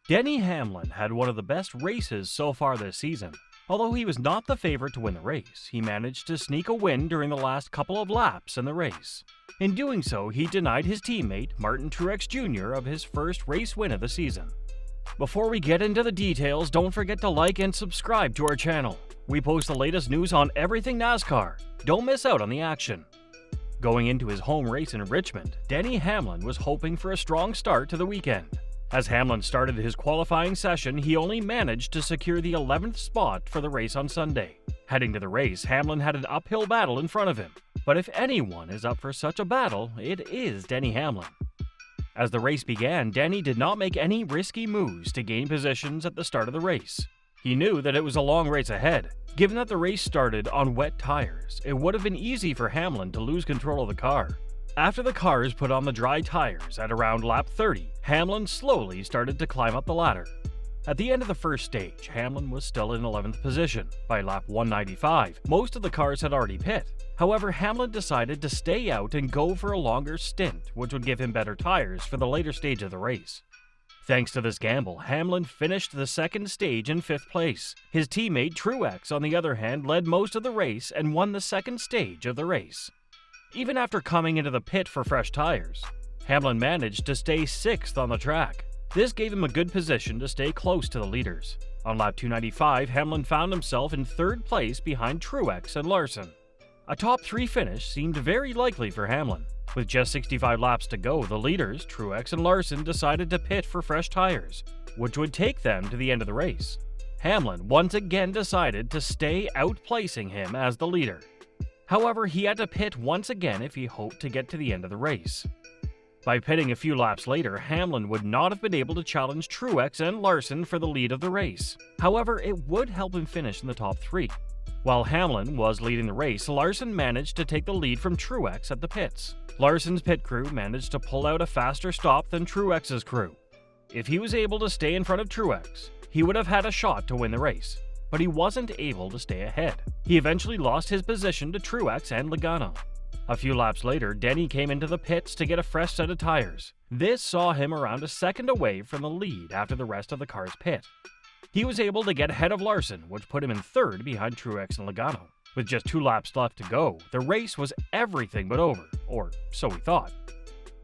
Denny Hamlin had one of the best races so far this season. Although he was not the favorite to win the race, he managed to sneak a win during the last couple of laps in the race. In doing so, he denied his teammate, Martin Truex Jr., of his first race win of the season. Before we get into the details, don't forget to like and subscribe to our channel. We post the latest news on everything NASCAR. Don't miss out on the action. Going into his home race in Richmond, Denny Hamlin was hoping for a strong start to the weekend. As Hamlin started his qualifying session, he only managed to secure the 11th spot for the race on Sunday. Heading to the race, Hamlin had an uphill battle in front of him. But if anyone is up for such a battle, it is Denny Hamlin. As the race began, Denny did not make any risky moves to gain positions at the start of the race. He knew that it was a long race ahead. Given that the race started on wet tires, it would have been easy for Hamlin to lose control of the car. After the cars put on the dry tires at around lap 30, Hamlin slowly started to climb up the ladder. At the end of the first stage, Hamlin was still in 11th position. By lap 195, most of the cars had already pit. However, Hamlin decided to stay out and go for a longer stint, which would give him better tires for the later stage of the race. Thanks to this gamble, Hamlin finished the second stage in 5th place. His teammate Truex, on the other hand, led most of the race and won the second stage of the race. Even after coming into the pit for fresh tires, Hamlin managed to stay 6th on the track. This gave him a good position to stay close to the leaders. On lap 295, Hamlin found himself in 3rd place behind Truex and Larson. A top 3 finish seemed very likely for Hamlin. With just 65 laps to go, the leaders, Truex and Larson, decided to pit for fresh tires, which would take them to the end of the race. Hamlin once again decided to stay outplacing him as the leader. However, he had to pit once again if he hoped to get to the end of the race. By pitting a few laps later, Hamlin would not have been able to challenge Truex and Larson for the lead of the race. However, it would help him finish in the top 3. While Hamlin was leading the race, Larson managed to take the lead from Truex at the pits. Larson's pit crew managed to pull out a faster stop than Truex's crew. If he was able to stay in front of Truex, he would have had a shot to win the race. But he wasn't able to stay ahead. He eventually lost his position to Truex and Logano. A few laps later, Denny came into the pits to get a fresh set of tires. This saw him around a second away from the lead after the rest of the cars pit. He was able to get ahead of Larson, which put him in 3rd behind Truex and Logano. With just 2 laps left to go, the race was everything but over, or so we thought.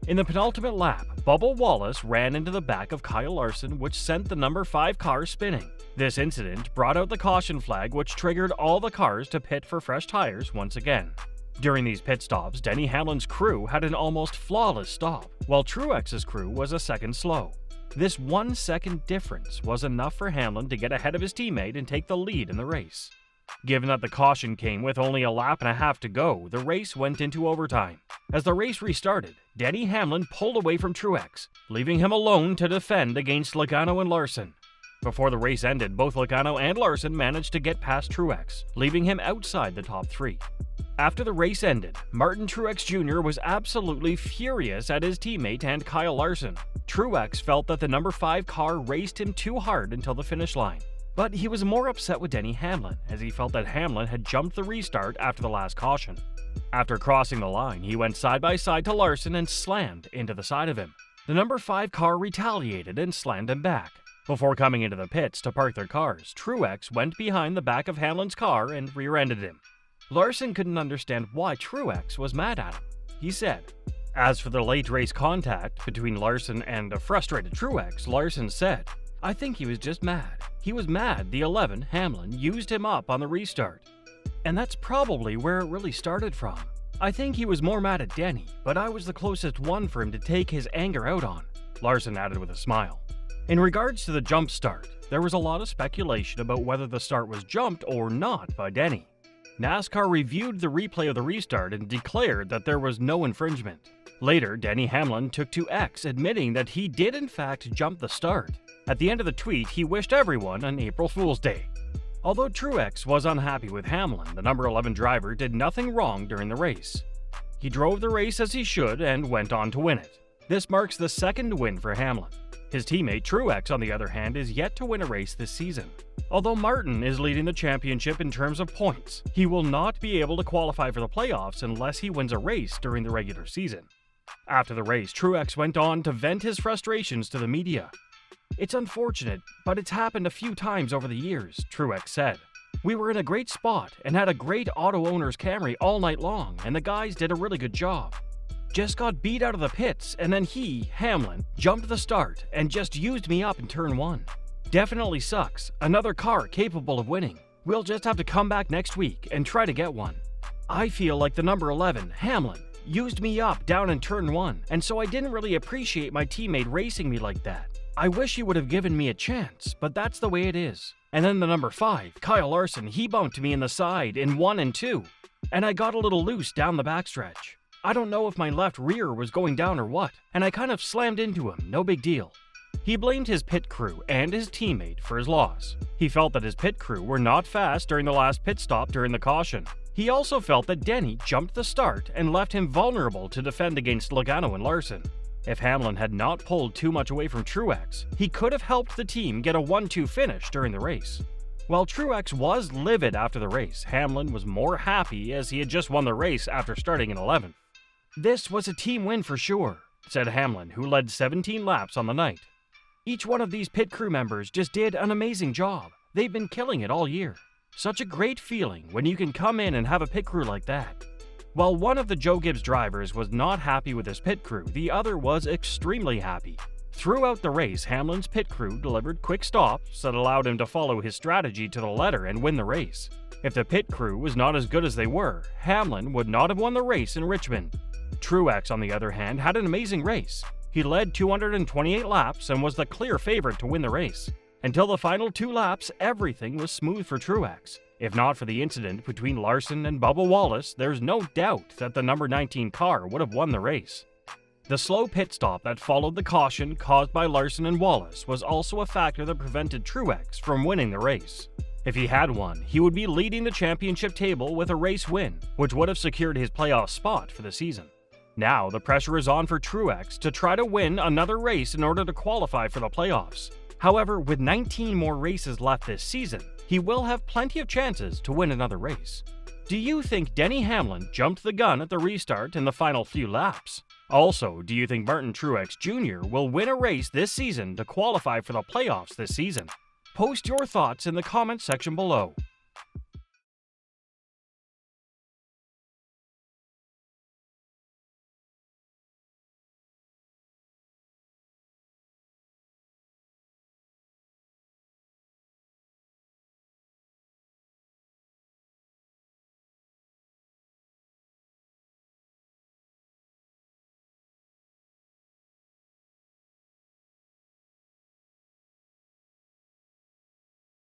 In the penultimate lap, Bubba Wallace ran into the back of Kyle Larson, which sent the number 5 car spinning. This incident brought out the caution flag, which triggered all the cars to pit for fresh tires once again. During these pit stops, Denny Hamlin's crew had an almost flawless stop, while Truex's crew was a second slow. This 1 second difference was enough for Hamlin to get ahead of his teammate and take the lead in the race. Given that the caution came with only a lap and a half to go, the race went into overtime. As the race restarted, Denny Hamlin pulled away from Truex, leaving him alone to defend against Logano and Larson. Before the race ended, both Logano and Larson managed to get past Truex, leaving him outside the top 3. After the race ended, Martin Truex Jr. was absolutely furious at his teammate and Kyle Larson. Truex felt that the number 5 car raced him too hard until the finish line. But he was more upset with Denny Hamlin, as he felt that Hamlin had jumped the restart after the last caution. After crossing the line, he went side by side to Larson and slammed into the side of him. The number 5 car retaliated and slammed him back. Before coming into the pits to park their cars, Truex went behind the back of Hamlin's car and rear-ended him. Larson couldn't understand why Truex was mad at him. He said, as for the late race contact between Larson and a frustrated Truex, Larson said, I think he was just mad. He was mad the 11, Hamlin, used him up on the restart. And that's probably where it really started from. I think he was more mad at Denny, but I was the closest one for him to take his anger out on, Larson added with a smile. In regards to the jump start, there was a lot of speculation about whether the start was jumped or not by Denny. NASCAR reviewed the replay of the restart and declared that there was no infringement. Later, Denny Hamlin took to X, admitting that he did in fact jump the start. At the end of the tweet, he wished everyone an April Fool's Day. Although Truex was unhappy with Hamlin, the number 11 driver did nothing wrong during the race. He drove the race as he should and went on to win it. This marks the 2nd win for Hamlin. His teammate Truex, on the other hand, is yet to win a race this season. Although Martin is leading the championship in terms of points, he will not be able to qualify for the playoffs unless he wins a race during the regular season. After the race, Truex went on to vent his frustrations to the media. "It's unfortunate, but it's happened a few times over the years," Truex said. "We were in a great spot and had a great auto owner's Camry all night long, and the guys did a really good job. Just got beat out of the pits, and then he, Hamlin, jumped the start and just used me up in turn 1. Definitely sucks. Another car capable of winning. We'll just have to come back next week and try to get one. I feel like the number 11, Hamlin, used me up down in turn 1, and so I didn't really appreciate my teammate racing me like that. I wish he would have given me a chance, but that's the way it is. And then the number 5, Kyle Larson, he bumped me in the side in 1 and 2, and I got a little loose down the backstretch. I don't know if my left rear was going down or what, and I kind of slammed into him, no big deal." He blamed his pit crew and his teammate for his loss. He felt that his pit crew were not fast during the last pit stop during the caution. He also felt that Denny jumped the start and left him vulnerable to defend against Logano and Larson. If Hamlin had not pulled too much away from Truex, he could have helped the team get a 1-2 finish during the race. While Truex was livid after the race, Hamlin was more happy as he had just won the race after starting in 11th. "This was a team win for sure," said Hamlin, who led 17 laps on the night. "Each one of these pit crew members just did an amazing job. They've been killing it all year. Such a great feeling when you can come in and have a pit crew like that." While one of the Joe Gibbs drivers was not happy with his pit crew, the other was extremely happy. Throughout the race, Hamlin's pit crew delivered quick stops that allowed him to follow his strategy to the letter and win the race. If the pit crew was not as good as they were, Hamlin would not have won the race in Richmond. Truex, on the other hand, had an amazing race. He led 228 laps and was the clear favorite to win the race. Until the final 2 laps, everything was smooth for Truex. If not for the incident between Larson and Bubba Wallace, there's no doubt that the number 19 car would have won the race. The slow pit stop that followed the caution caused by Larson and Wallace was also a factor that prevented Truex from winning the race. If he had won, he would be leading the championship table with a race win, which would have secured his playoff spot for the season. Now, the pressure is on for Truex to try to win another race in order to qualify for the playoffs. However, with 19 more races left this season, he will have plenty of chances to win another race. Do you think Denny Hamlin jumped the gun at the restart in the final few laps? Also, do you think Martin Truex Jr. will win a race this season to qualify for the playoffs this season? Post your thoughts in the comments section below.